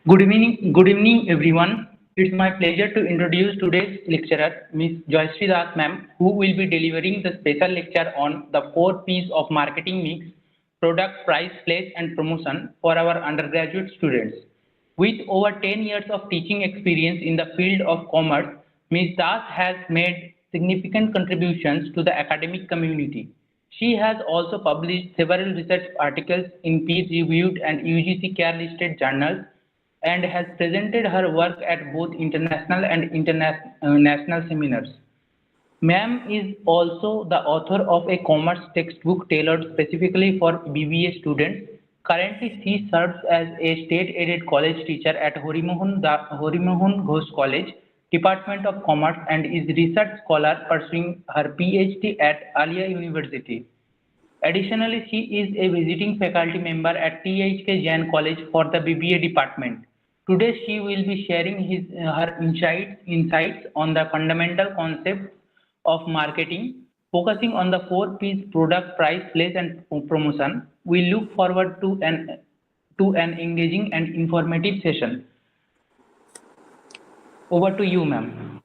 Good evening, everyone. It's my pleasure to introduce today's lecturer, Ms. Jayasree ma'am, who will be delivering the special lecture on the 4 P's of marketing mix, product, price, place, and promotion for our undergraduate students. With over 10 years of teaching experience in the field of commerce, Ms. Das has made significant contributions to the academic community. She has also published several research articles in peer-reviewed and UGC care-listed journals and has presented her work at both international and national seminars. Ma'am is also the author of a commerce textbook tailored specifically for BBA students. Currently, she serves as a state-aided college teacher at Harimohan Ghose College, Department of Commerce, and is research scholar pursuing her PhD at Alia University. Additionally, she is a visiting faculty member at THK Jain College for the BBA department. Today, she will be sharing her insights on the fundamental concepts of marketing, focusing on the 4 P's: product, price, place, and promotion. We look forward to an engaging and informative session. Over to you, ma'am.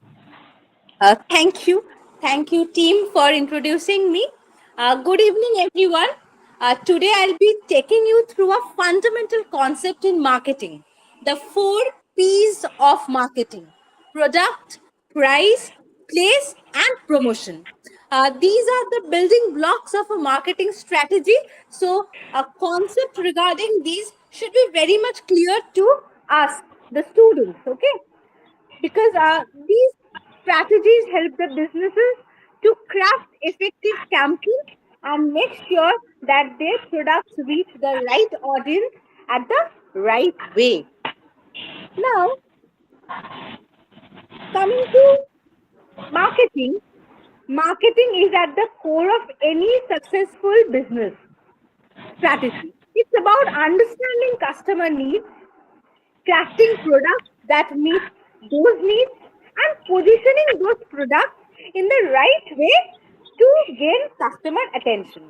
Thank you. Thank you, team, for introducing me. Good evening, everyone. Today, I'll be taking you through a fundamental concept in marketing, the 4 P's of marketing: product, price, place, and promotion. These are the building blocks of a marketing strategy. So, a concept regarding these should be very much clear to us, the students, okay? Because these strategies help the businesses to craft effective campaigns and make sure that their products reach the right audience at the right way. Now, coming to marketing, marketing is at the core of any successful business strategy. It's about understanding customer needs, crafting products that meet those needs, and positioning those products in the right way to gain customer attention.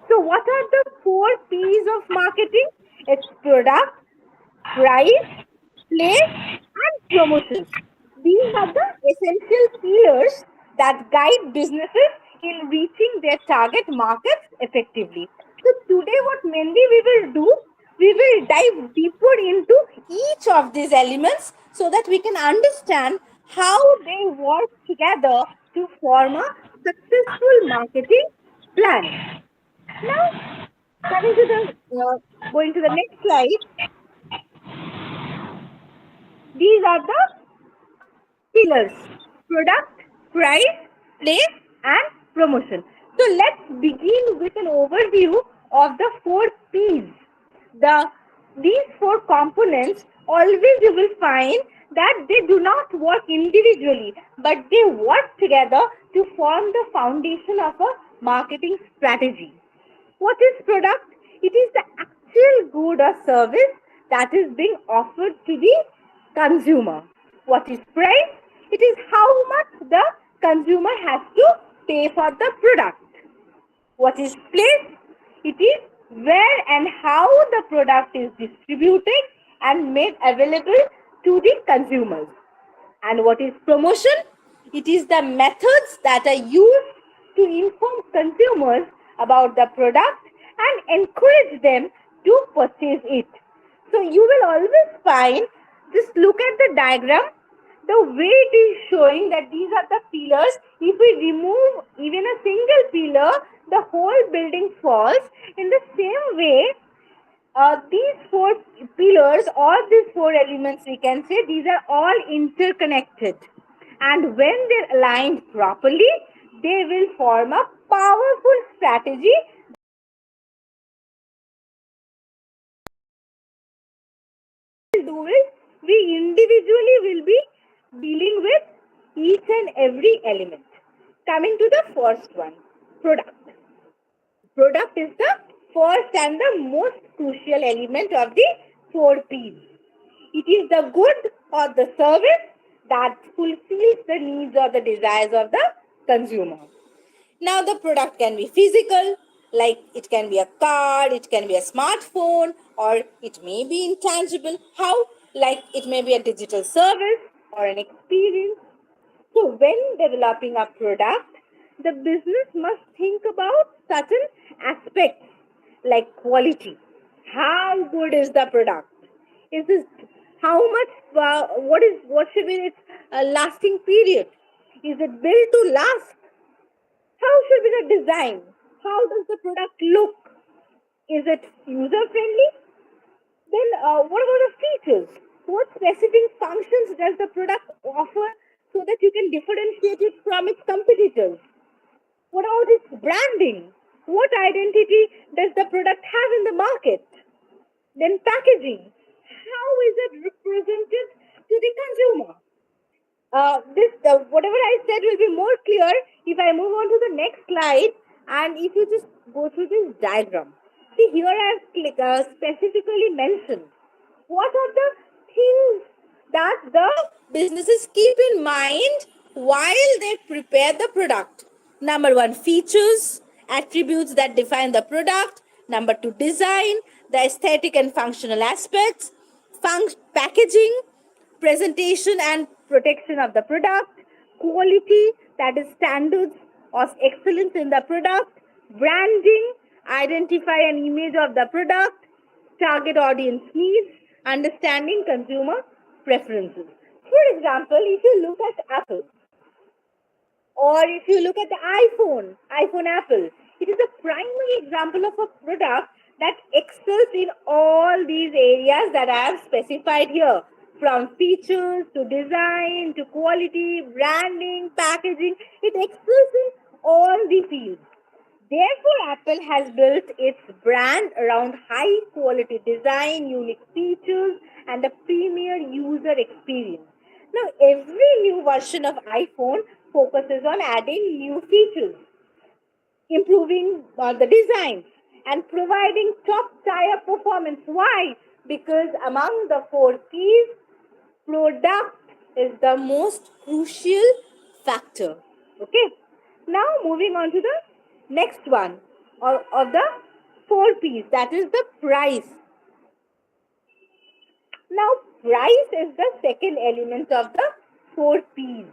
So, what are the 4 P's of marketing? It's product, price, place, and promotion. These are the essential pillars that guide businesses in reaching their target markets effectively. So today what mainly we will do, we will dive deeper into each of these elements so that we can understand how they work together to form a successful marketing plan. Now, coming to going to the next slide, these are the pillars: product, price, place, and promotion. So let's begin with an overview of the 4 P's. These 4 components, always you will find that they do not work individually, but they work together to form the foundation of a marketing strategy. What is product? It is the actual good or service that is being offered to the consumer. What is price? It is how much the consumer has to pay for the product. What is place? It is where and how the product is distributed and made available to the consumers. And what is promotion? It is the methods that are used to inform consumers about the product and encourage them to purchase it. So you will always find, just look at the diagram, the way it is showing that these are the pillars. If we remove even a single pillar, the whole building falls. In the same way, these 4 pillars or these 4 elements, we can say, these are all interconnected. And when they're aligned properly, they will form a powerful strategy. Do it, we individually will be dealing with each and every element. Coming to the first one, product. Product is the first and the most crucial element of the 4 P's. It is the good or the service that fulfills the needs or the desires of the consumer. Now the product can be physical, like it can be a card, it can be a smartphone, or it may be intangible. How? Like it may be a digital service or an experience. So when developing a product, the business must think about certain aspects like quality. How good is the product? Is this how much? What should be its lasting period? Is it built to last? How should be the design? How does the product look? Is it user friendly? Then what about the features? What specific functions does the product offer so that you can differentiate it from its competitors? What about its branding? What identity does the product have in the market? Then packaging. How is it represented to the consumer? Whatever I said will be more clear if I move on to the next slide and if you just go through this diagram. See, here I have specifically mentioned what are the things that the businesses keep in mind while they prepare the product. Number one, features, attributes that define the product. Number two, design, the aesthetic and functional aspects. Packaging, presentation and protection of the product, quality, that is standards of excellence in the product, branding, identify an image of the product, target audience needs, understanding consumer preferences. For example, if you look at Apple, or if you look at the iPhone Apple, it is a primary example of a product that excels in all these areas that I have specified here. From features to design to quality, branding, packaging, it excels in all the fields. Therefore, Apple has built its brand around high quality design, unique features, and a premier user experience. Now, every new version of iPhone focuses on adding new features, improving the design, and providing top tier performance. Why? Because among the four P's, product is the most crucial factor. Okay. Now moving on to the next one of the four P's, that is the price. Now price is the second element of the four P's.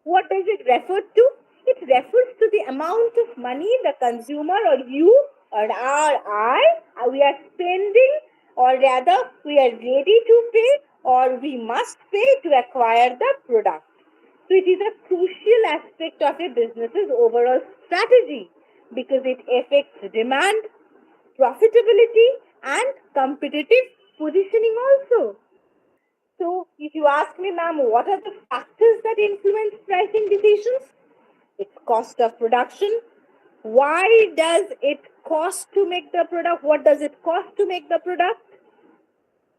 What does it refer to? It refers to the amount of money the consumer or you or we are spending, or rather we are ready to pay or we must pay to acquire the product. So it is a crucial aspect of a business's overall strategy because it affects demand, profitability and competitive positioning also. So if you ask me, ma'am, what are the factors that influence pricing decisions? It's cost of production. Why does it cost to make the product? What does it cost to make the product?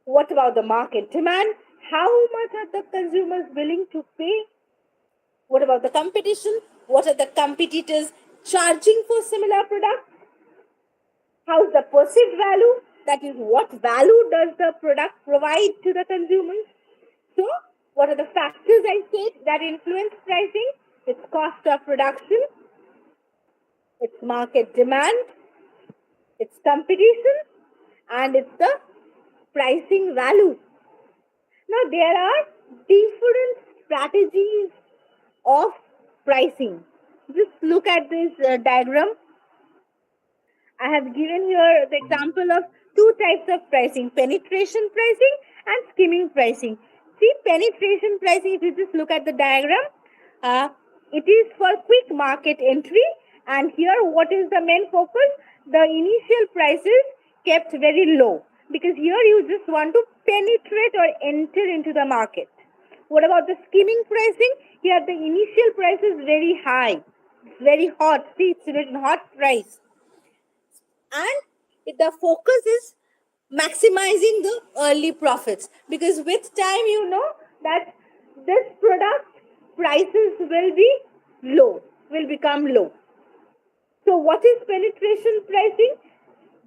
What about the market demand? How much are the consumers willing to pay? What about the competition? What are the competitors charging for similar products? How's the perceived value? That is, what value does the product provide to the consumers? So, what are the factors I said that influence pricing? It's cost of production, it's market demand, it's competition, and it's the pricing value. Now, there are different strategies of pricing. Just look at this diagram. I have given here the example of two types of pricing, penetration pricing and skimming pricing. See, penetration pricing, if you just look at the diagram, it is for quick market entry, and here what is the main focus? The initial prices kept very low because here you just want to penetrate or enter into the market. What about the skimming pricing? Here the initial price is very high, it's very hot. See, it's written hot price. And the focus is maximizing the early profits because with time you know that this product prices will be low, will become low. So what is penetration pricing?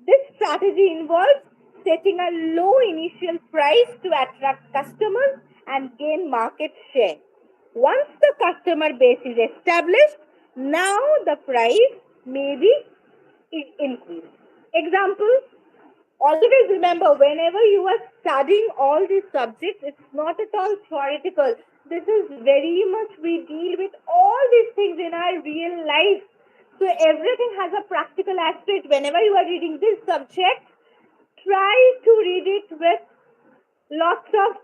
This strategy involves setting a low initial price to attract customers and gain market share. Once the customer base is established, Now the price may be increased. Example, always remember, whenever you are studying all these subjects, it's not at all theoretical. This is very much, we deal with all these things in our real life. So everything has a practical aspect. Whenever you are reading this subject, try to read it with lots of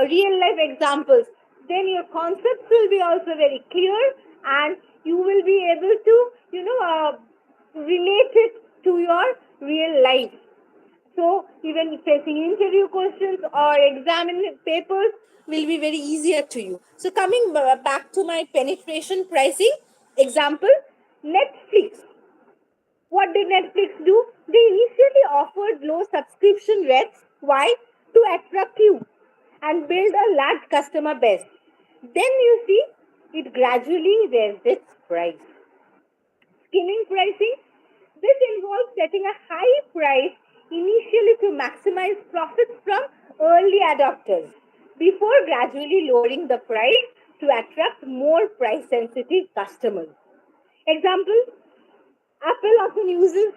real life examples. Then your concepts will be also very clear, and you will be able to, relate it to your real life. So even facing interview questions or exam papers will be very easier to you. So coming back to my penetration pricing example, Netflix. What did Netflix do? They initially offered low subscription rates. Why? To attract you and build a large customer base. Then you see it gradually raised its price. Skimming pricing. This involves setting a high price initially to maximize profits from early adopters before gradually lowering the price to attract more price sensitive customers. Example, Apple often uses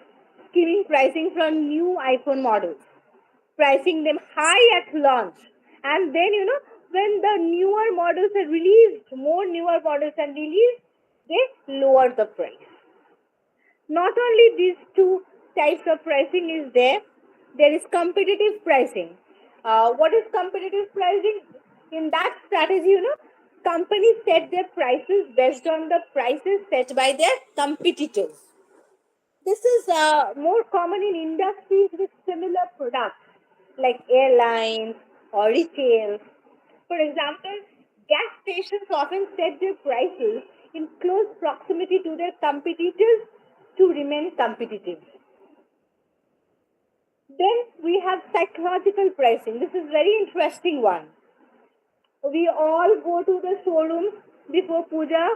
skimming pricing from new iPhone models, pricing them high at launch. And then, when the newer models are released, more newer models are released, they lower the price. Not only these two types of pricing is there is competitive pricing. What is competitive pricing? In that strategy, companies set their prices based on the prices set by their competitors. This is more common in industries with similar products like airlines or retail. For example, gas stations often set their prices in close proximity to their competitors to remain competitive. Then we have psychological pricing. This is very interesting one. We all go to the showrooms before puja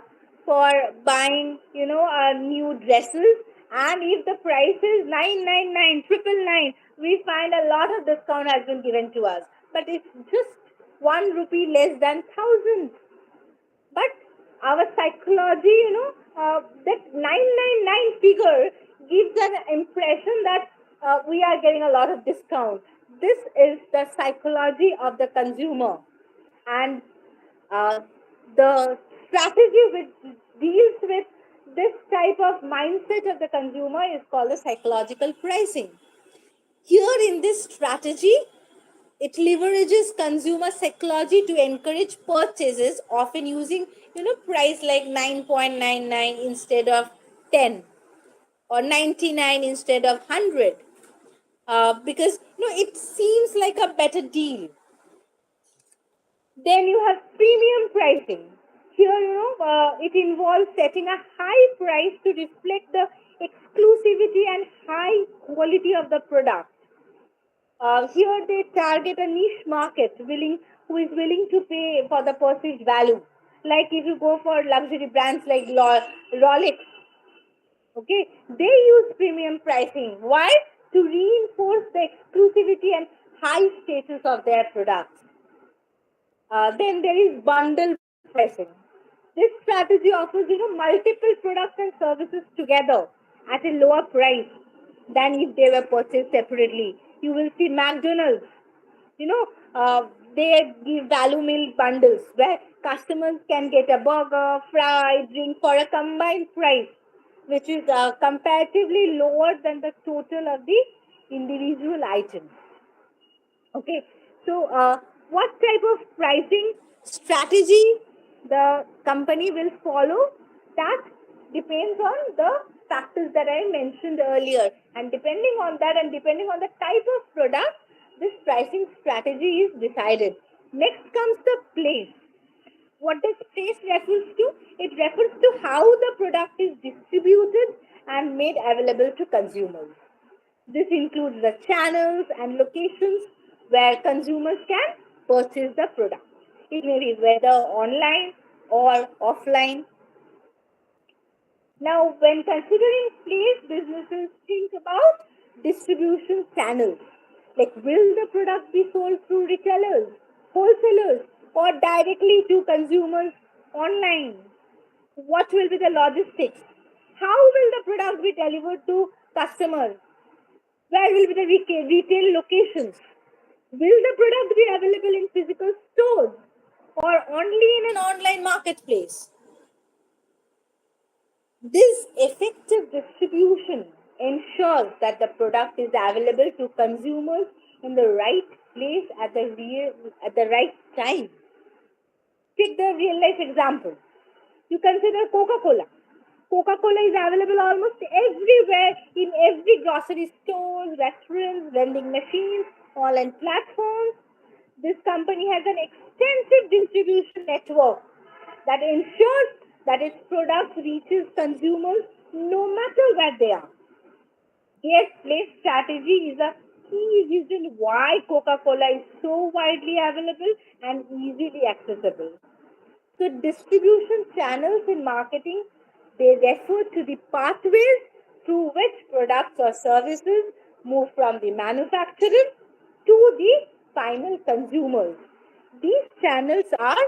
for buying, new dresses. And if the price is 999, 999, we find a lot of discount has been given to us. But it's just 1 rupee less than 1,000. But our psychology, that 999 figure gives an impression that we are getting a lot of discount. This is the psychology of the consumer. And the strategy which deals with this type of mindset of the consumer is called the psychological pricing. Here in this strategy, it leverages consumer psychology to encourage purchases, often using price like 9.99 instead of 10 or 99 instead of 100, because it seems like a better deal. Then you have premium pricing. Here, it involves setting a high price to reflect the exclusivity and high quality of the product. Here they target a niche market who is willing to pay for the perceived value. Like if you go for luxury brands like Rolex, okay, they use premium pricing. Why? To reinforce the exclusivity and high status of their products. Then there is bundle pricing. This strategy offers multiple products and services together at a lower price than if they were purchased separately. You will see McDonald's, you know, they give value meal bundles where customers can get a burger, fry, drink for a combined price, which is comparatively lower than the total of the individual items. Okay, so what type of pricing strategy the company will follow, that depends on the factors that I mentioned earlier, and depending on that and depending on the type of product, this pricing strategy is decided. Next comes the place. What does place refers to? It refers to how the product is distributed and made available to consumers. This includes the channels and locations where consumers can purchase the product. It may be whether online or offline. Now, when considering place, businesses think about distribution channels. Like, will the product be sold through retailers, wholesalers, or directly to consumers online? What will be the logistics? How will the product be delivered to customers? Where will be the retail locations? Will the product be available in physical stores or only in an online marketplace? This effective distribution ensures that the product is available to consumers in the right place at the right time. Take the real life example. You consider Coca-Cola. Coca-Cola is available almost everywhere in every grocery stores, restaurants, vending machines, online platforms. This company has an extensive distribution network that ensures that its product reaches consumers no matter where they are. Their place strategy is a key reason why Coca-Cola is so widely available and easily accessible. So distribution channels in marketing, they refer to the pathways through which products or services move from the manufacturer to the final consumers. These channels are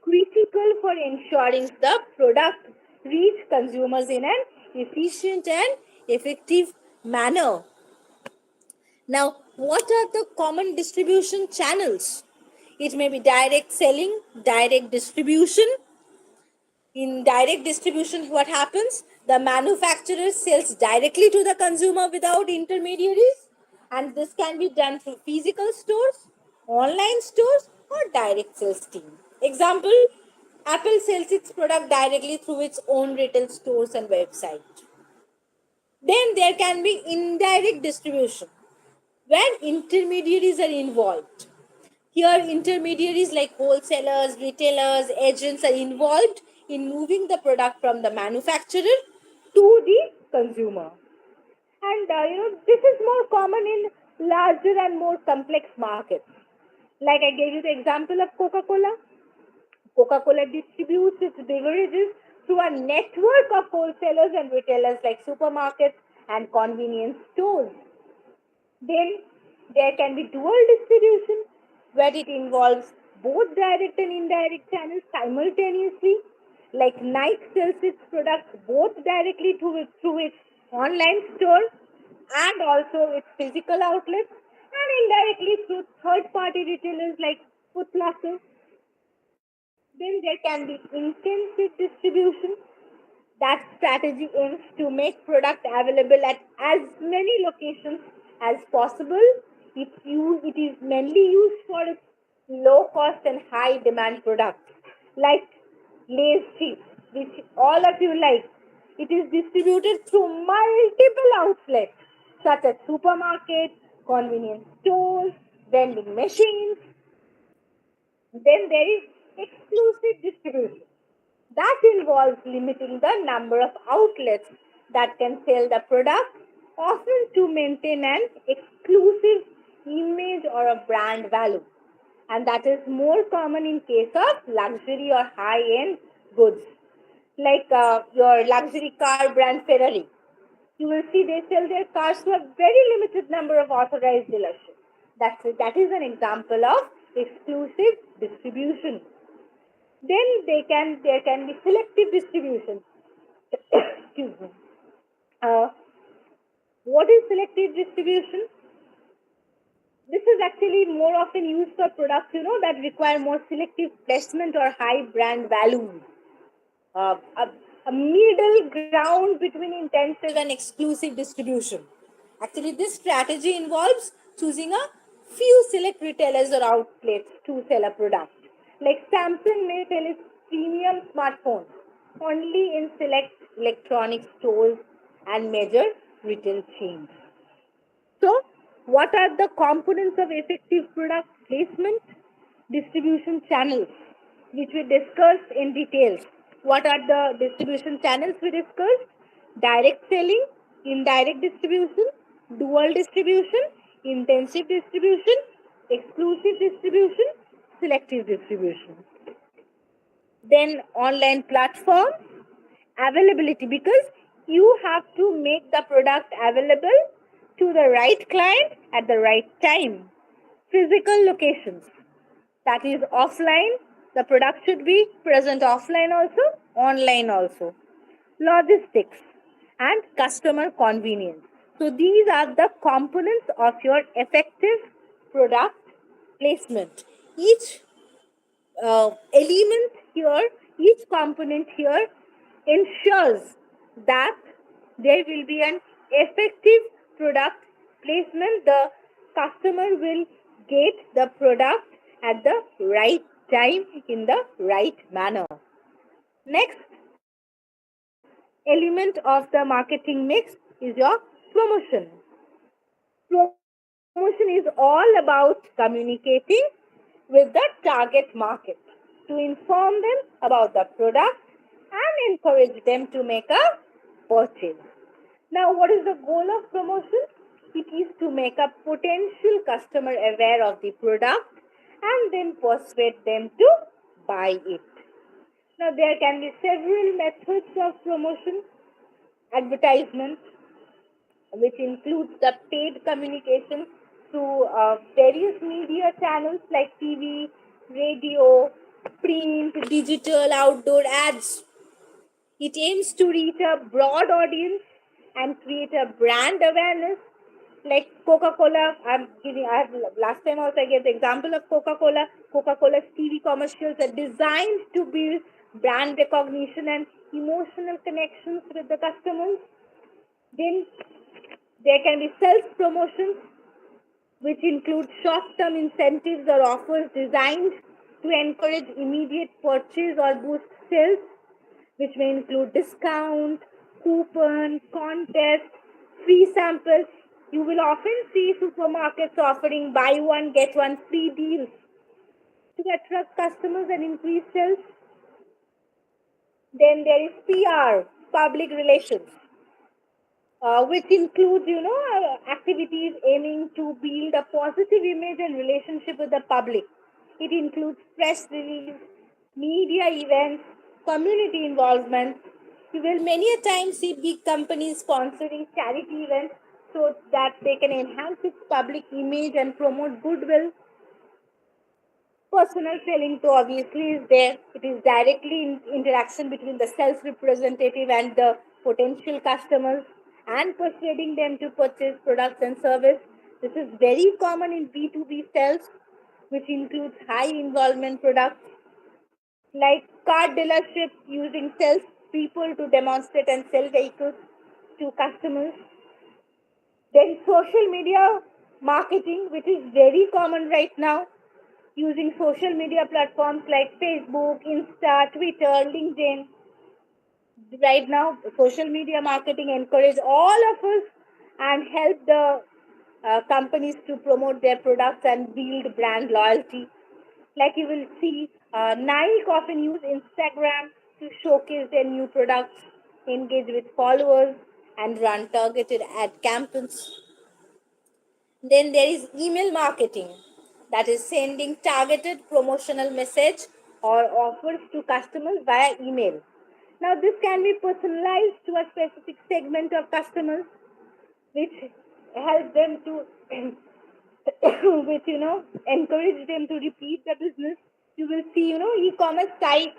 critical for ensuring the product reach consumers in an efficient and effective manner. Now, what are the common distribution channels? It may be direct selling, direct distribution. In direct distribution, what happens? The manufacturer sells directly to the consumer without intermediaries, and this can be done through physical stores, online stores, or direct sales team. Example, Apple sells its product directly through its own retail stores and website. Then there can be indirect distribution, where intermediaries are involved. Here, intermediaries like wholesalers, retailers, agents are involved in moving the product from the manufacturer to the consumer. And this is more common in larger and more complex markets. Like I gave you the example of Coca-Cola. Coca-Cola distributes its beverages through a network of wholesalers and retailers like supermarkets and convenience stores. Then there can be dual distribution where it involves both direct and indirect channels simultaneously. Like Nike sells its products both directly through its online store and also its physical outlets, and indirectly through third-party retailers like Foot Locker. Then there can be intensive distribution. That strategy aims to make product available at as many locations as possible. It is mainly used for low cost and high demand products like Lay's chips, which all of you like. It is distributed through multiple outlets such as supermarkets, convenience stores, vending machines. Then there is exclusive distribution. That involves limiting the number of outlets that can sell the product, often to maintain an exclusive image or a brand value. And that is more common in case of luxury or high-end goods. Like your luxury car brand Ferrari. You will see they sell their cars to a very limited number of authorized dealerships. That is an example of exclusive distribution. Then there can be selective distribution. Excuse me. Uh, what is selective distribution? This is actually more often used for products, that require more selective placement or high brand value. Uh, a, a middle ground between intensive and exclusive distribution. Actually, this strategy involves choosing a few select retailers or outlets to sell a product. Like Samsung may sell its premium smartphones only in select electronic stores and major retail chains. So, what are the components of effective product placement? Distribution channels, which we discussed in detail. What are the distribution channels we discussed? Direct selling, indirect distribution, dual distribution, intensive distribution, exclusive distribution, selective distribution. Then online platform availability, because you have to make the product available to the right client at the right time. Physical locations, that is offline, the product should be present offline also, online also, logistics, and customer convenience. So these are the components of your effective product placement. Each element here, each component here ensures that there will be an effective product placement. The customer will get the product at the right time in the right manner. Next element of the marketing mix is your promotion. Promotion is all about communicating with the target market to inform them about the product and encourage them to make a purchase. Now, what is the goal of promotion? It is to make a potential customer aware of the product and then persuade them to buy it. Now, there can be several methods of promotion. Advertisement, which includes the paid communication through various media channels like TV, radio, print, digital, outdoor ads. It aims to reach a broad audience and create a brand awareness. Like Coca-Cola, last time also I gave the example of Coca-Cola. Coca-Cola's TV commercials are designed to build brand recognition and emotional connections with the customers. Then there can be self-promotions, which include short-term incentives or offers designed to encourage immediate purchase or boost sales, which may include discount, coupon, contest, free samples. You will often see supermarkets offering buy one, get one free deals to attract customers and increase sales. Then there is PR, public relations, which includes, activities aiming to build a positive image and relationship with the public. It includes press release, media events, community involvement. You will many a time see big companies sponsoring charity events so that they can enhance its public image and promote goodwill. Personal selling too obviously is there. It is directly in interaction between the sales representative and the potential customers and persuading them to purchase products and service. This is very common in B2B sales, which includes high involvement products like car dealership using sales people to demonstrate and sell vehicles to customers. Then social media marketing, which is very common right now, using social media platforms like Facebook, Insta, Twitter, LinkedIn. Right now, social media marketing encourage all of us and help the companies to promote their products and build brand loyalty. Like you will see, Nike often use Instagram to showcase their new products, engage with followers, and run targeted ad campaigns. Then there is email marketing, that is sending targeted promotional message or offers to customers via email. Now this can be personalized to a specific segment of customers, which help them to which encourage them to repeat the business. You will see e-commerce sites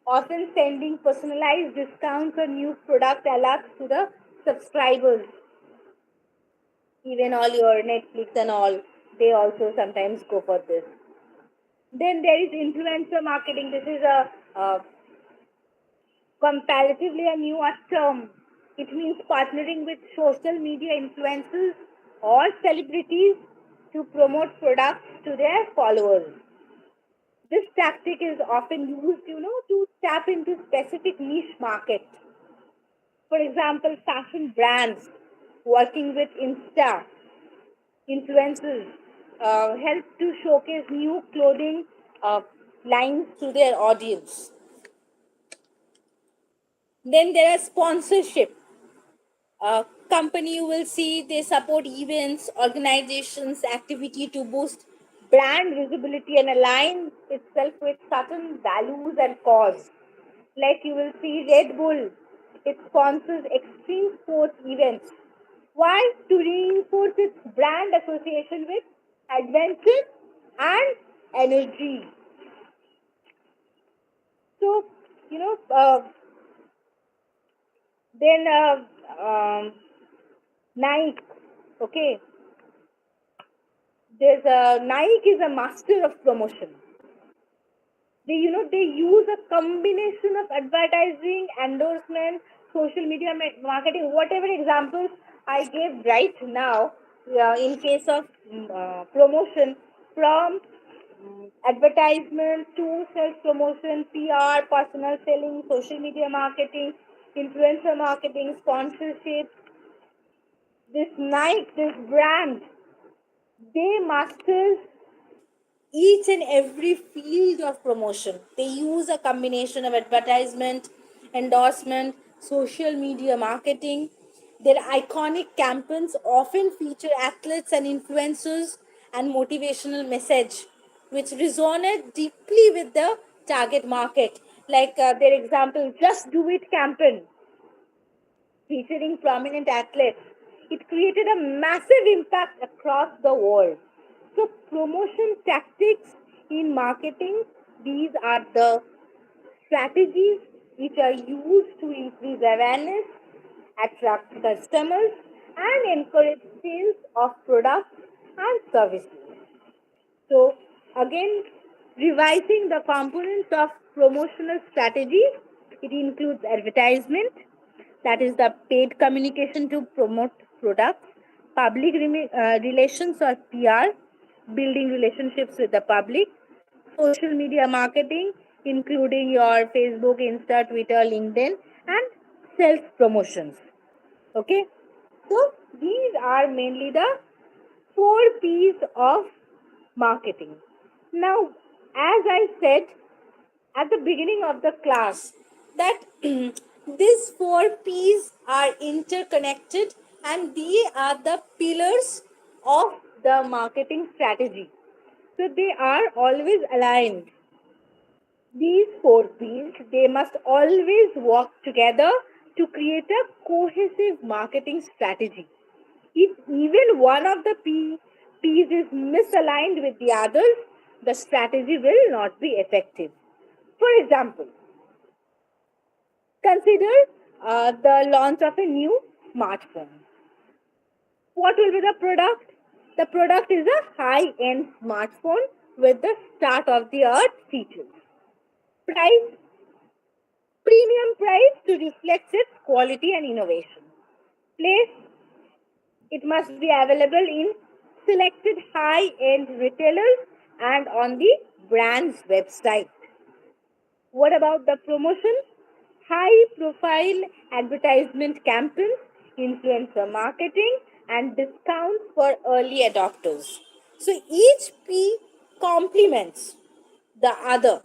often sending personalized discounts or new product alerts to the subscribers. Even all your Netflix and all, they also sometimes go for this. Then there is influencer marketing. This is a comparatively a newer term. It means partnering with social media influencers or celebrities to promote products to their followers. This tactic is often used, to tap into specific niche market. For example, fashion brands working with Insta influencers help to showcase new clothing lines to their audience. Then there are sponsorship. Company you will see they support events, organizations, activity to boost brand visibility and align itself with certain values and cause. Like you will see Red Bull, it sponsors extreme sports events. Why? To reinforce its brand association with adventure and energy. So you know, then Nike, okay. There's a Nike is a master of promotion. They use a combination of advertising, endorsement, social media marketing, whatever examples I gave right now. In case of promotion, from advertisement to self promotion, PR, personal selling, social media marketing, influencer marketing, sponsorship, this Nike, this brand, they master each and every field of promotion. They use a combination of advertisement, endorsement, social media marketing. Their iconic campaigns often feature athletes and influencers and motivational message, which resonate deeply with the target market. Like their example, Just Do It campaign featuring prominent athletes. It created a massive impact across the world. So, promotion tactics in marketing, these are the strategies which are used to increase awareness, attract customers, and encourage sales of products and services. So, again, revising the components of promotional strategies, it includes advertisement, that is the paid communication to promote products, public relations or PR, building relationships with the public, social media marketing, including your Facebook, Insta, Twitter, LinkedIn, and self promotions. Okay, so these are mainly the 4 P's of marketing. Now, as I said at the beginning of the class, that these 4 P's are interconnected and they are the pillars of the marketing strategy. So they are always aligned. These 4 P's, they must always work together to create a cohesive marketing strategy. If even one of the P's is misaligned with the others, the strategy will not be effective. For example, consider the launch of a new smartphone. What will be the product? The product is a high-end smartphone with the state-of-the-art features. Price, premium price to reflect its quality and innovation. Place, it must be available in selected high-end retailers and on the brand's website. What about the promotion? High profile advertisement campaigns, influencer marketing, and discounts for early adopters. So each P complements the other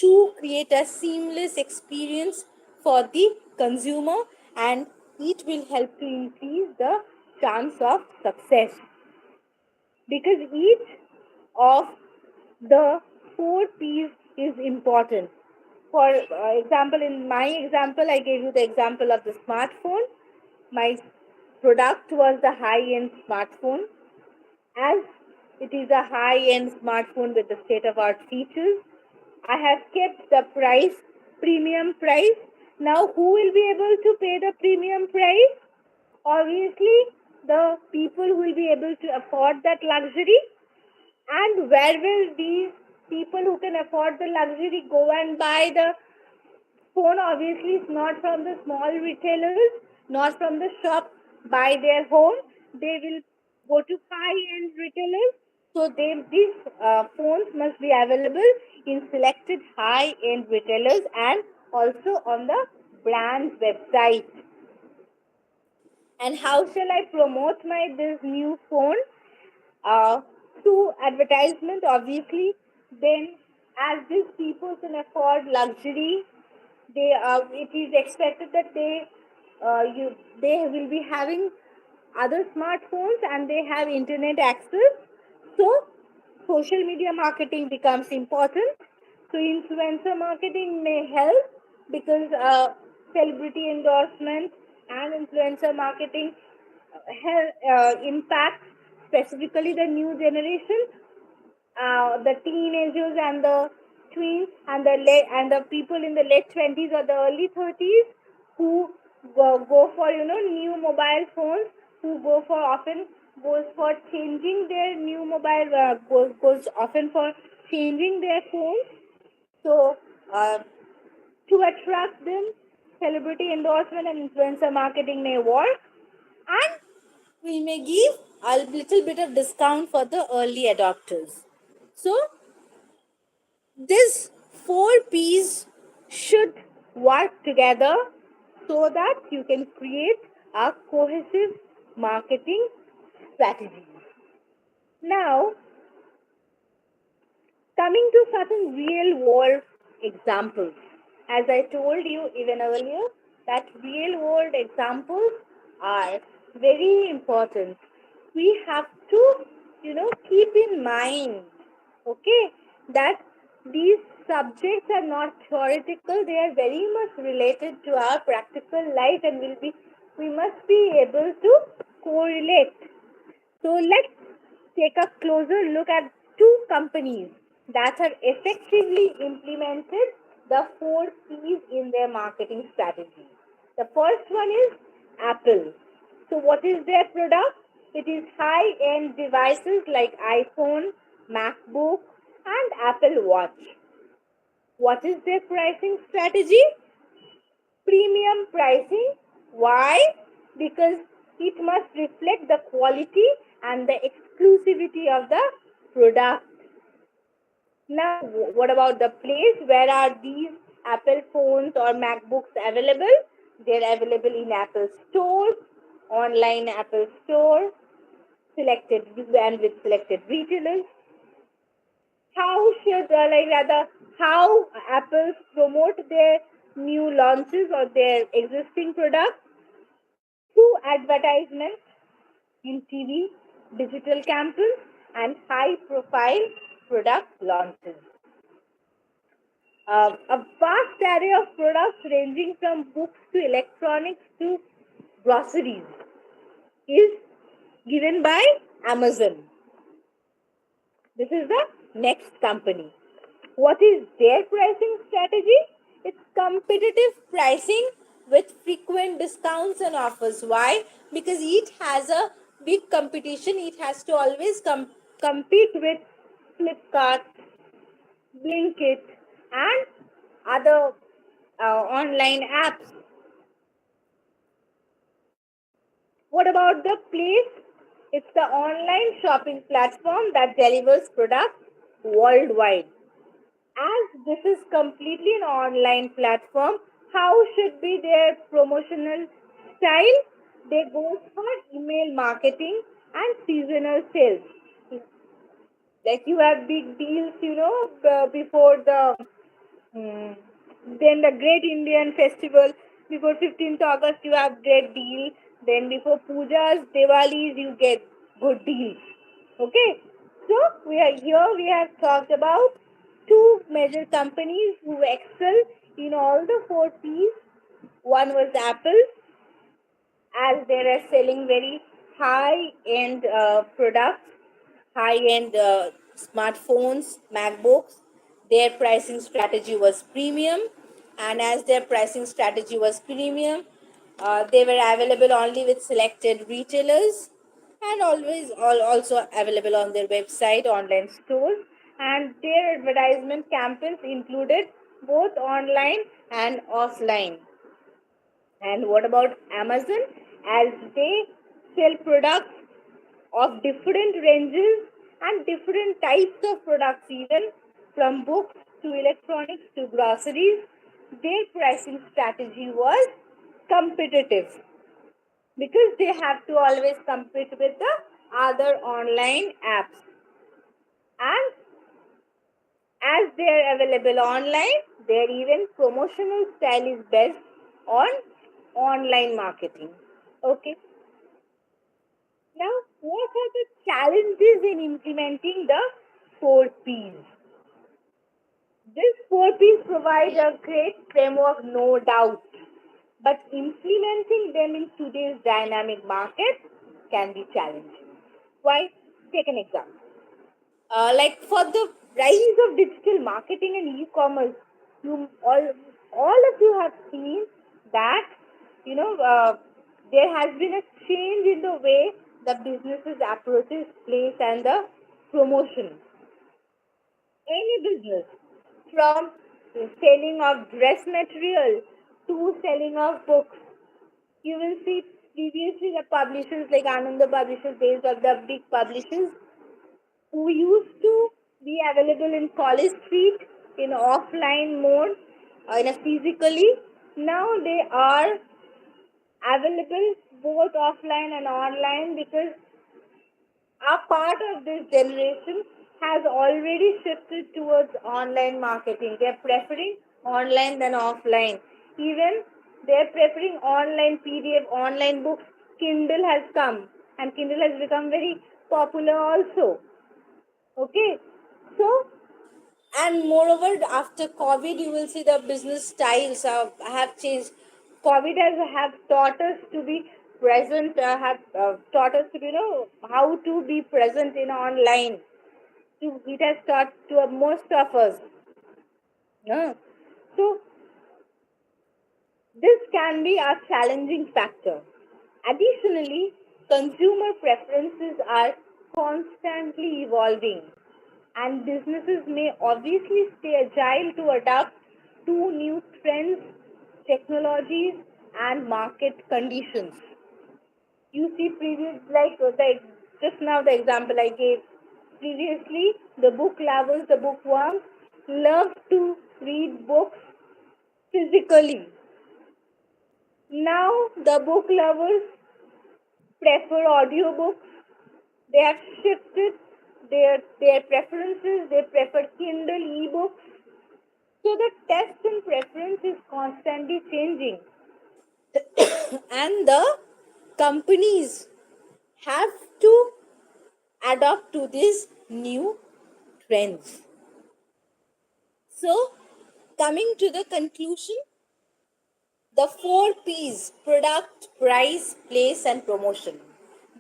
to create a seamless experience for the consumer, and it will help to increase the chance of success, because each of the 4 P's is important. For example, in my example, I gave you the example of the smartphone. My product was the high-end smartphone. As it is a high-end smartphone with the state-of-art features, I have kept the price, premium price. Now, who will be able to pay the premium price? Obviously, the people who will be able to afford that luxury. And where will these people who can afford the luxury go and buy the phone? Obviously, it's not from the small retailers, not from the shop by their home. They will go to high-end retailers. So these phones must be available in selected high-end retailers and also on the brand's website. And how shall I promote my this new phone? Through advertisement, obviously. Then, as these people can afford luxury, it is expected that they will be having other smartphones and they have internet access. So social media marketing becomes important. So influencer marketing may help, because celebrity endorsement and influencer marketing impact specifically the new generation, the teenagers and the between and the people in the late 20s or the early 30s who go for new mobile phones, who goes for changing their new mobile goes often for changing their phones. So to attract them, celebrity endorsement and influencer marketing may work, and we may give a little bit of discount for the early adopters. So these four P's should work together so that you can create a cohesive marketing strategy. Now, coming to certain real world examples, as I told you even earlier, that real world examples are very important. We have to, keep in mind, okay, that these subjects are not theoretical, they are very much related to our practical life, and we must be able to correlate. So let's take a closer look at two companies that have effectively implemented the four P's in their marketing strategy. The first one is Apple. So what is their product? It is high-end devices like iPhone, MacBook, and Apple Watch. What is their pricing strategy? Premium pricing. Why? Because it must reflect the quality and the exclusivity of the product. Now, what about the place? Where are these Apple phones or MacBooks available? They're available in Apple stores, online Apple store, selected and with selected retailers. How Apple promote their new launches or their existing products? Through advertisements in TV, digital campaigns, and high-profile product launches. A vast array of products ranging from books to electronics to groceries is given by Amazon. This is the next company. What is their pricing strategy? It's competitive pricing with frequent discounts and offers. Why? Because it has a big competition. It has to always compete with Flipkart, Blinkit, and other online apps. What about the place? It's the online shopping platform that delivers products worldwide. As this is completely an online platform, how should be their promotional style? They go for email marketing and seasonal sales. Like you have big deals, before then the Great Indian Festival. Before 15th August, you have great deal. Then before Pujas, Diwalis, you get good deals. Okay. So we have talked about two major companies who excel in all the four P's. One was Apple, as they were selling very high-end products, high-end smartphones, MacBooks. Their pricing strategy was premium, and as their pricing strategy was premium, they were available only with selected retailers and also available on their website, online stores. And their advertisement campaigns included both online and offline. And what about Amazon? As they sell products of different ranges and different types of products, even from books to electronics to groceries, their pricing strategy was competitive because they have to always compete with the other online apps. And as they are available online, their even promotional style is based on online marketing. Okay. Now, what are the challenges in implementing the four P's? These four P's provide a great framework, no doubt, but implementing them in today's dynamic market can be challenging. Why? Take an example. Like for the rise of digital marketing and e-commerce, you all of you have seen that there has been a change in the way the businesses approaches place and the promotion. Any business, from selling of dress material to selling of books, you will see previously the publishers like Ananda Publishers, based of the big publishers who used to be available in College Street in offline mode, in a physically. Now they are available both offline and online, because a part of this generation has already shifted towards online marketing. They're preferring online than offline. Even they're preferring online PDF, online books. Kindle has come, and Kindle has become very popular also. Okay, so, and moreover, after COVID, you will see the business styles have changed. COVID has have taught us to be present, have taught us to how to be present in online. It has taught to most of us. So this can be a challenging factor. Additionally, consumer preferences are constantly evolving, and businesses may obviously stay agile to adapt to new trends, technologies, and market conditions. You see, previous just now the example I gave previously, the book lovers, the bookworms love to read books physically. Now the book lovers prefer audiobooks. They have shifted their preferences. They prefer Kindle ebooks. So the taste and preference is constantly changing. And the companies have to adapt to these new trends. So, coming to the conclusion, the 4 P's: product, price, place, and promotion.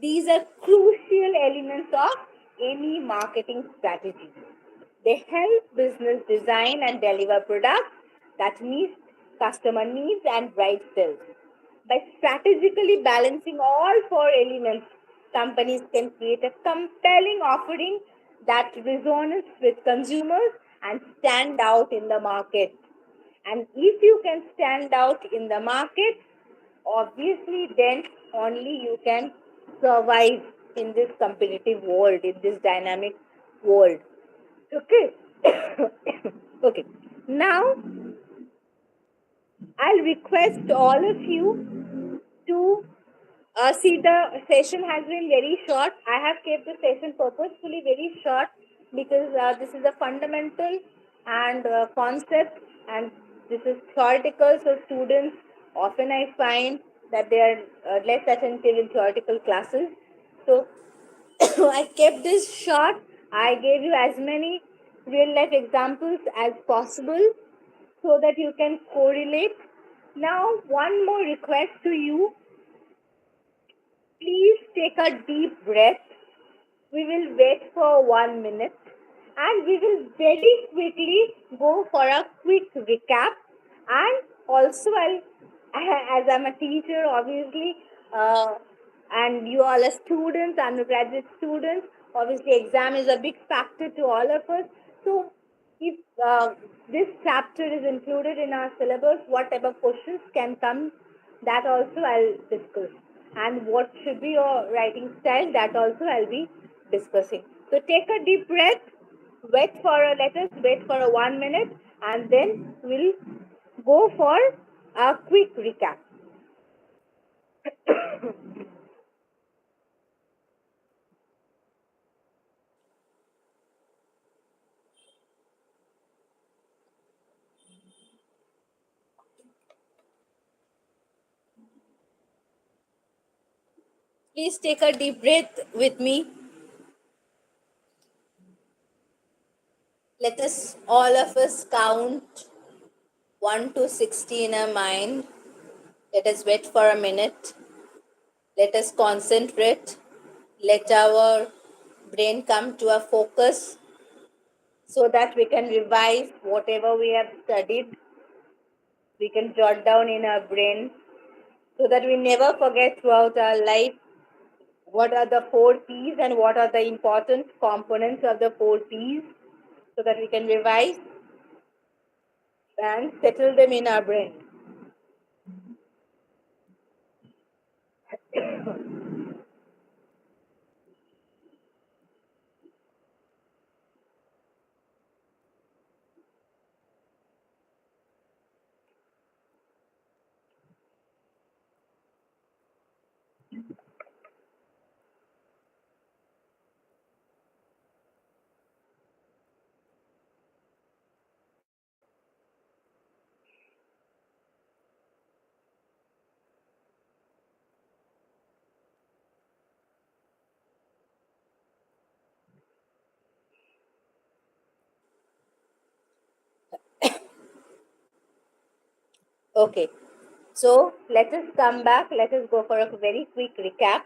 These are crucial elements of any marketing strategy. They help business design and deliver products that meet customer needs and drive sales. By strategically balancing all 4 elements, companies can create a compelling offering that resonates with consumers and stand out in the market. And if you can stand out in the market, obviously then only you can survive in this competitive world, in this dynamic world. Okay. Okay. Now I'll request all of you to see, the session has been very short. I have kept the session purposefully very short because this is a fundamental and concept, and this is theoretical. So students often I find that they are less attentive in theoretical classes. So I kept this short. I gave you as many real life examples as possible so that you can correlate. Now, one more request to you. Please take a deep breath. We will wait for 1 minute and we will very quickly go for a quick recap. And also, as I'm a teacher, obviously, and you all are students, undergraduate students, obviously exam is a big factor to all of us. So if this chapter is included in our syllabus, what type of questions can come, that also I'll discuss. And what should be your writing style, that also I'll be discussing. So take a deep breath, wait for wait for a 1 minute, and then we'll go for a quick recap. Please take a deep breath with me. Let us, all of us, count 1 to 60 in our mind. Let us wait for a minute. Let us concentrate. Let our brain come to a focus. so that we can revise whatever we have studied. We can jot down in our brain so that we never forget throughout our life what are the 4 P's and what are the important components of the 4 P's, so that we can revise and settle them in our brain. Okay, so let us come back. Let us go for a very quick recap.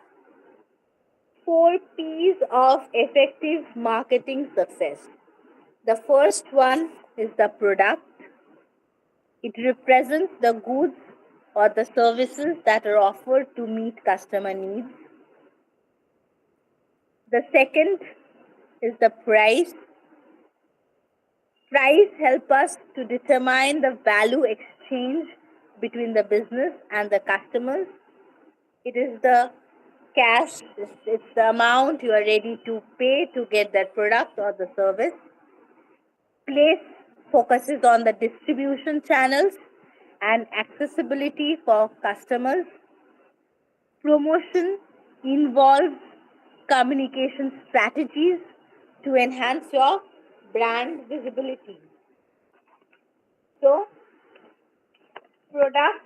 4 P's of effective marketing success. The first one is the product. It represents the goods or the services that are offered to meet customer needs. The second is the price. Price helps us to determine the value exchange between the business and the customers. It is the cash, it's the amount you are ready to pay to get that product or the service. Place focuses on the distribution channels and accessibility for customers. Promotion involves communication strategies to enhance your brand visibility. So, product,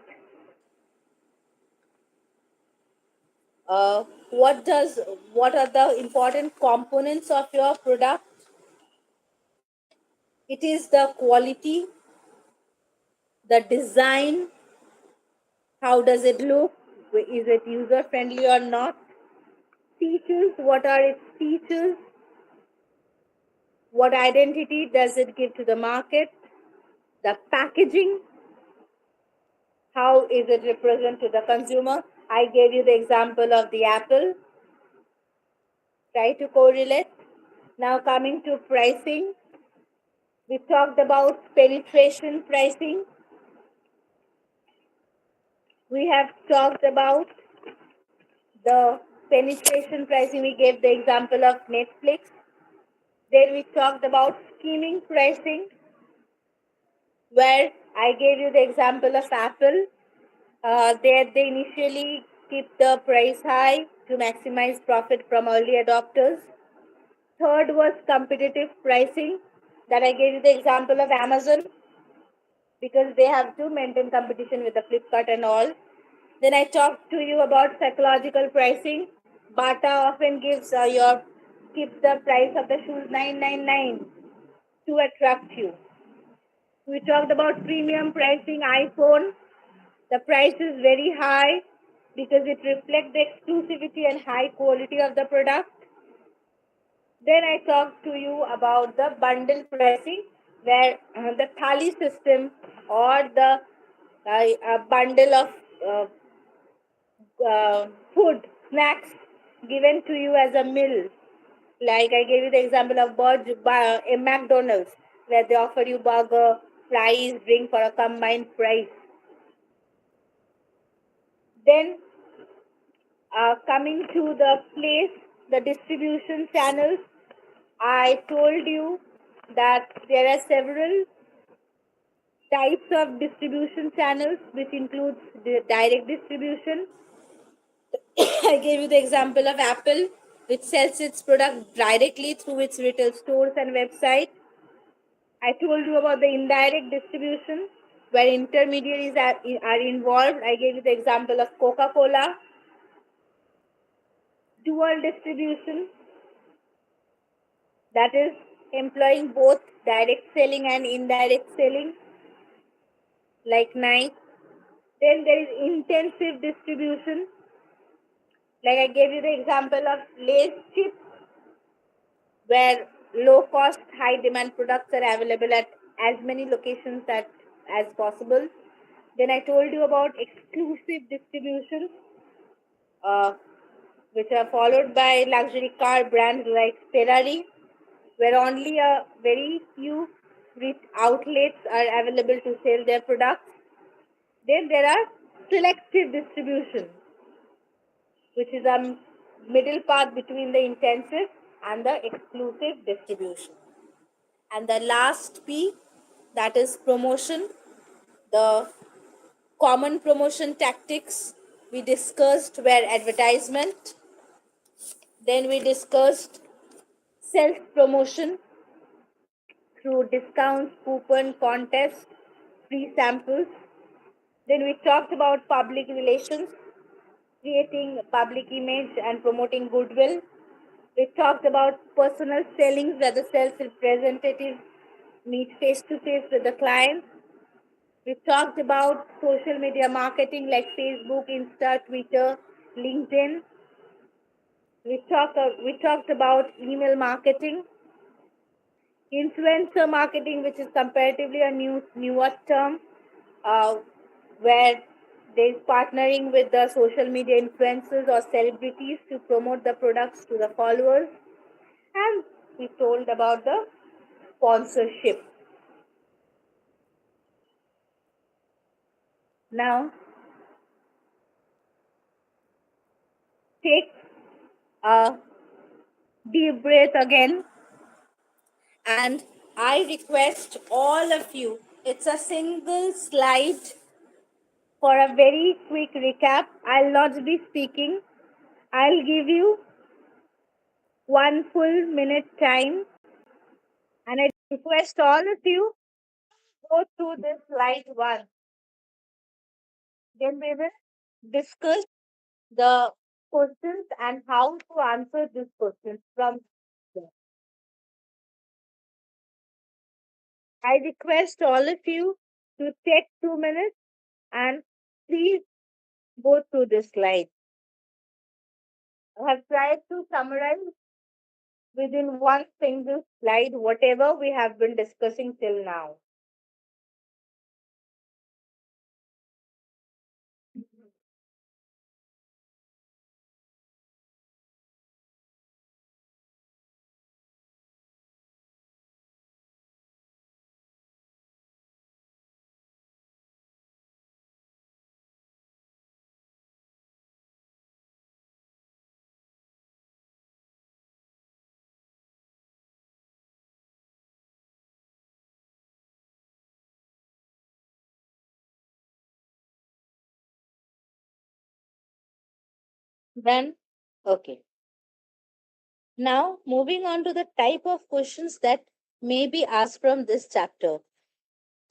what are the important components of your product? It is the quality, the design, how does it look, is it user friendly or not? Features, what are its features? What identity does it give to the market? The packaging, how is it represented to the consumer? I gave you the example of the apple. Try to correlate. Now coming to pricing, we talked about penetration pricing. We have talked about the penetration pricing. We gave the example of Netflix. Then we talked about scheming pricing, where I gave you the example of Apple. There they initially keep the price high to maximize profit from early adopters. Third was competitive pricing, that I gave you the example of Amazon, because they have to maintain competition with the Flipkart and all. Then I talked to you about psychological pricing. Bata often gives keeps the price of the shoes 999 to attract you. We talked about premium pricing. iPhone, the price is very high because it reflects the exclusivity and high quality of the product. Then I talked to you about the bundle pricing, where the thali system or the bundle of food, snacks given to you as a meal. Like I gave you the example of a McDonald's, where they offer you burger, fries, drink for a combined price. Then coming to the place, the distribution channels, I told you that there are several types of distribution channels, which includes the direct distribution. I gave you the example of Apple, which sells its product directly through its retail stores and website. I told you about the indirect distribution, where intermediaries are involved. I gave you the example of Coca-Cola. Dual distribution, that is employing both direct selling and indirect selling, like Nike. Then there is intensive distribution, like I gave you the example of Lay's chips, where low cost, high demand products are available at as many locations as possible. Then I told you about exclusive distributions, uh, which are followed by luxury car brands like Ferrari, where only a very few outlets are available to sell their products. Then there are selective distribution, which is a middle path between the intensive and the exclusive distribution. And the last P, that is promotion, the common promotion tactics we discussed were advertisement. Then we discussed self promotion through discounts, coupon, contests, free samples. Then we talked about public relations, creating public image and promoting goodwill. We talked about personal selling, where the sales representative meet face to face with the client. We talked about social media marketing like Facebook, Insta, Twitter, LinkedIn. We talked about email marketing, influencer marketing, which is comparatively a newer term, uh, where there is partnering with the social media influencers or celebrities to promote the products to the followers. And we told about the sponsorship. Now, take a deep breath again, and I request all of you, it's a single slide for a very quick recap. I'll not be speaking. I'll give you 1 full minute time, and I request all of you go through this slide one. Then we will discuss the questions and how to answer these questions from there. I request all of you to take 2 minutes and please go through this slide. I have tried to summarize within one single slide whatever we have been discussing till now. Then, okay. Now, moving on to the type of questions that may be asked from this chapter.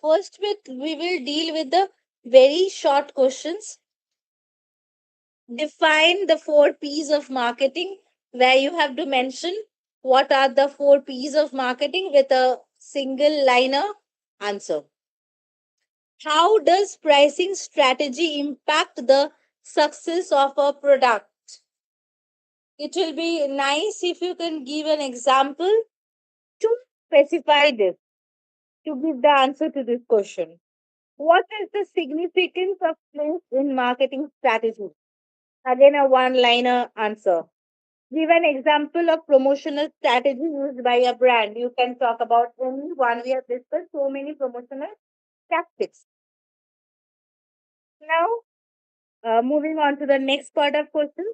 First, we will deal with the very short questions. Define the 4 P's of marketing, where you have to mention what are the 4 P's of marketing with a single liner answer. How does pricing strategy impact the success of a product? It will be nice if you can give an example to specify this, to give the answer to this question. What is the significance of place in marketing strategy? Again, a one-liner answer. Give an example of promotional strategy used by a brand. You can talk about any one. We have discussed so many promotional tactics. Now, moving on to the next part of question.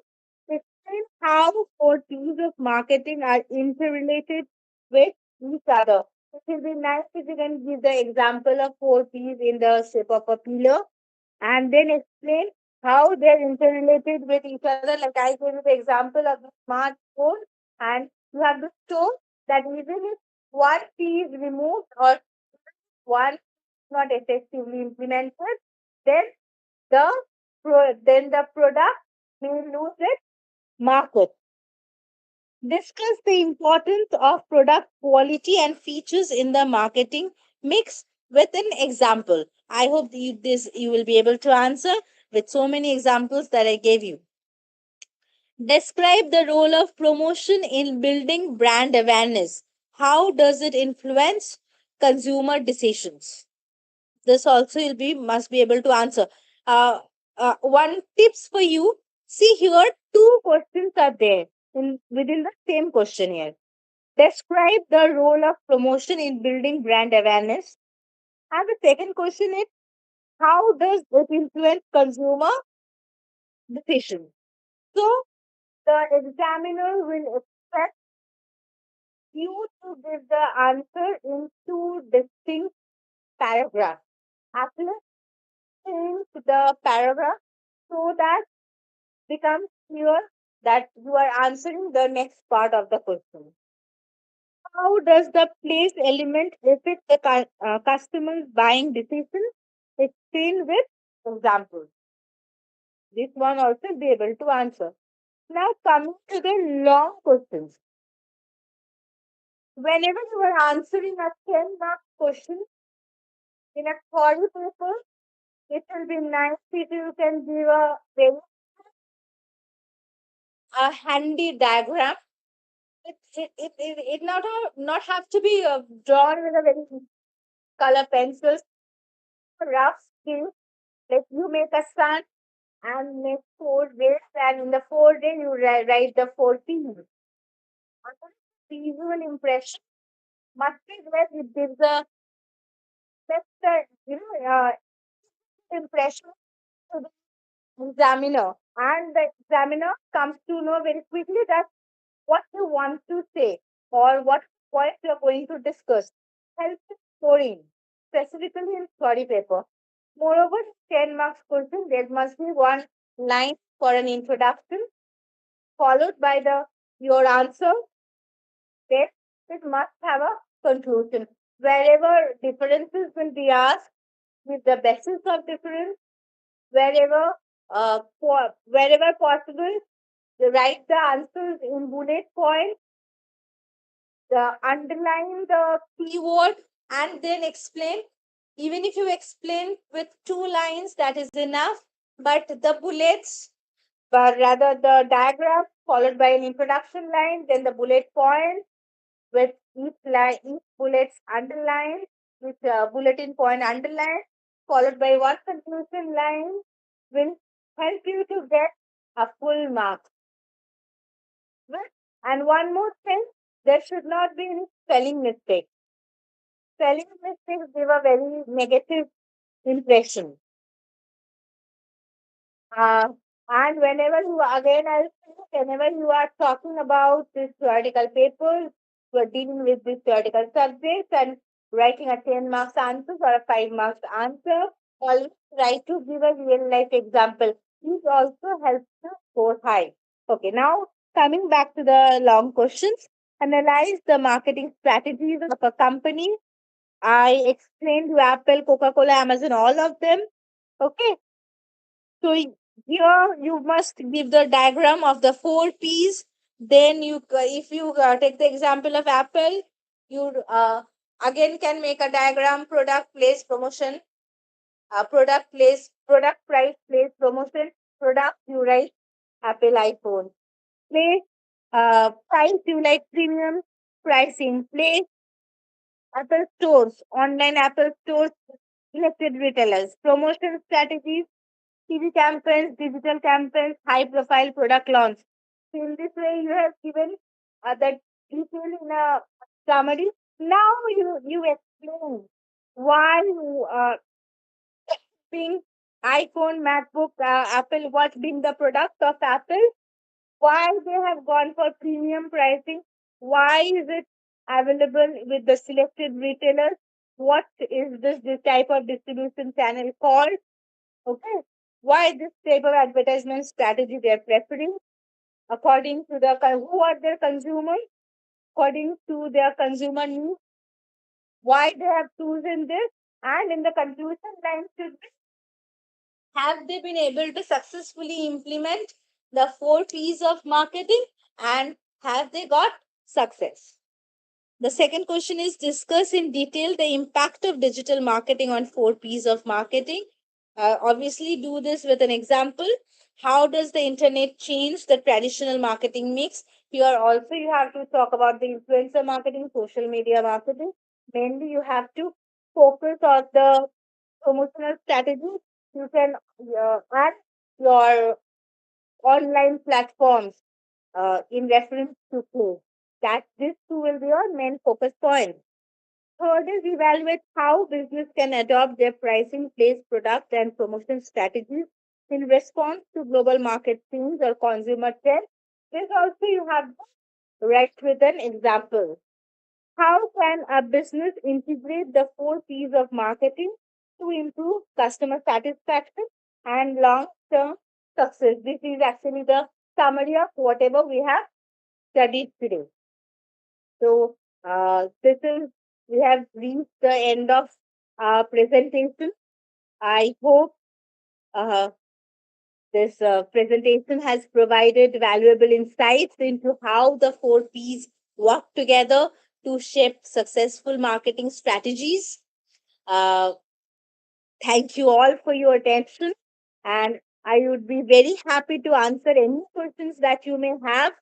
Explain how 4 P's of marketing are interrelated with each other. It will be nice if you can give the example of 4 P's in the shape of a pillar and then explain how they're interrelated with each other. Like I gave you the example of the smartphone, and you have to show that even if 1 P is removed or one is not effectively implemented, then then the product may lose its market. Discuss the importance of product quality and features in the marketing mix with an example. I hope you will be able to answer with so many examples that I gave you. Describe the role of promotion in building brand awareness. how does it influence consumer decisions? This also you'll be must be able to answer. Uh, One tips for you. See here, two questions are there in within the same question here. Describe the role of promotion in building brand awareness. And the second question is, how does it influence consumer decisions? So the examiner will expect you to give the answer in two distinct paragraphs. Actually, change the paragraph so that becomes clear that you are answering the next part of the question. How does the place element affect the customer's buying decision? Explain with examples. This one also be able to answer. Now coming to the long questions. Whenever you are answering a 10-mark question in a theory paper, it will be nice if you can give a handy diagram. It not have to be drawn with a very color pencils, rough skill. Like you make a sun and make 4 rays, and in the 4 day you write the 4 P's. Visual impression must be there. It gives a better, impression to the examiner, and the examiner comes to know very quickly that what you want to say or what point you are going to discuss. Help in scoring, specifically in story paper. Moreover, 10 marks question, there must be one line for an introduction, followed by the your answer. Then it must have a conclusion. Wherever differences will be asked, with the basis of difference, wherever wherever possible, write the answers in bullet point, underline the keyword, and then explain. Even if you explain with 2 lines, that is enough. But the bullets, but rather the diagram followed by an introduction line, then the bullet point with each line, each bullets underlined, with bulletin point underlined, followed by one conclusion line, will help you to get a full mark. Well, and one more thing, there should not be any spelling mistake. Spelling mistakes give a very negative impression. Uh, and whenever you again, I'll say, whenever you are talking about this theoretical papers, you are dealing with this theoretical subjects and writing a 10 marks answer or a 5 marks answer, always try to give a real life example. This also helps to score high. Okay, now coming back to the long questions, analyze the marketing strategies of a company. I explained to Apple, Coca-Cola, Amazon, all of them. Okay, so here you must give the diagram of the 4 P's. Then if you take the example of Apple, you again can make a diagram: product, place, promotion. Product, price, place, promotion. Product, you write Apple iPhone. Place, price, you like premium. Pricing, place, Apple stores, online Apple stores, selected retailers. Promotion strategies, TV campaigns, digital campaigns, high profile product launch. So in this way, you have given the detail in a summary. Now you explain why you being iPhone, MacBook, Apple, what being the product of Apple, why they have gone for premium pricing, why is it available with the selected retailers, what is this type of distribution channel called, okay, why this type of advertisement strategy they are preferring according to the who are their consumers, according to their consumer needs, why they have chosen this, and in the conclusion line should be, have they been able to successfully implement the 4 P's of marketing, and have they got success? The second question is, discuss in detail the impact of digital marketing on 4 P's of marketing. Obviously, do this with an example. How does the internet change the traditional marketing mix? Here also you have to talk about the influencer marketing, social media marketing. Mainly you have to focus on the promotional strategies. You can add your online platforms in reference to play. That this two will be your main focus point. Third is evaluate how business can adopt their pricing, place, product, and promotion strategies in response to global market themes or consumer trends. This also you have to write with an example. How can a business integrate the four P's of marketing to improve customer satisfaction and long-term success? This is actually the summary of whatever we have studied today. So this is we have reached the end of our presentation. I hope uh, this presentation has provided valuable insights into how the four P's work together to shape successful marketing strategies. Uh, Thank you all for your attention, and I would be very happy to answer any questions that you may have.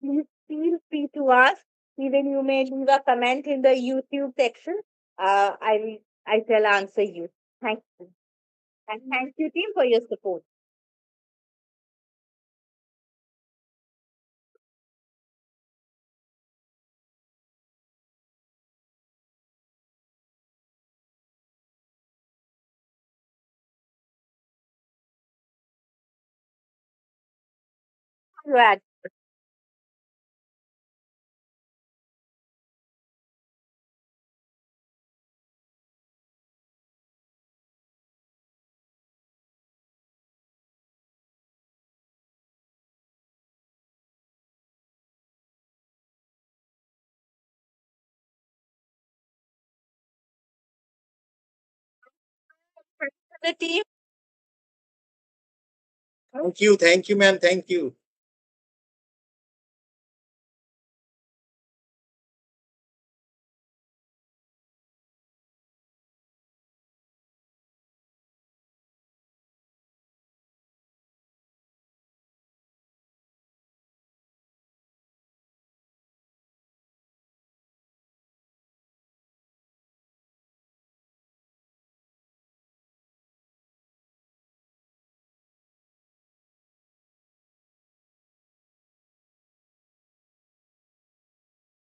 Please feel free to ask. Even you may leave a comment in the YouTube section. I shall answer you. Thank you. And thank you, team, for your support. Right. The team. Thank you, ma'am. Thank you.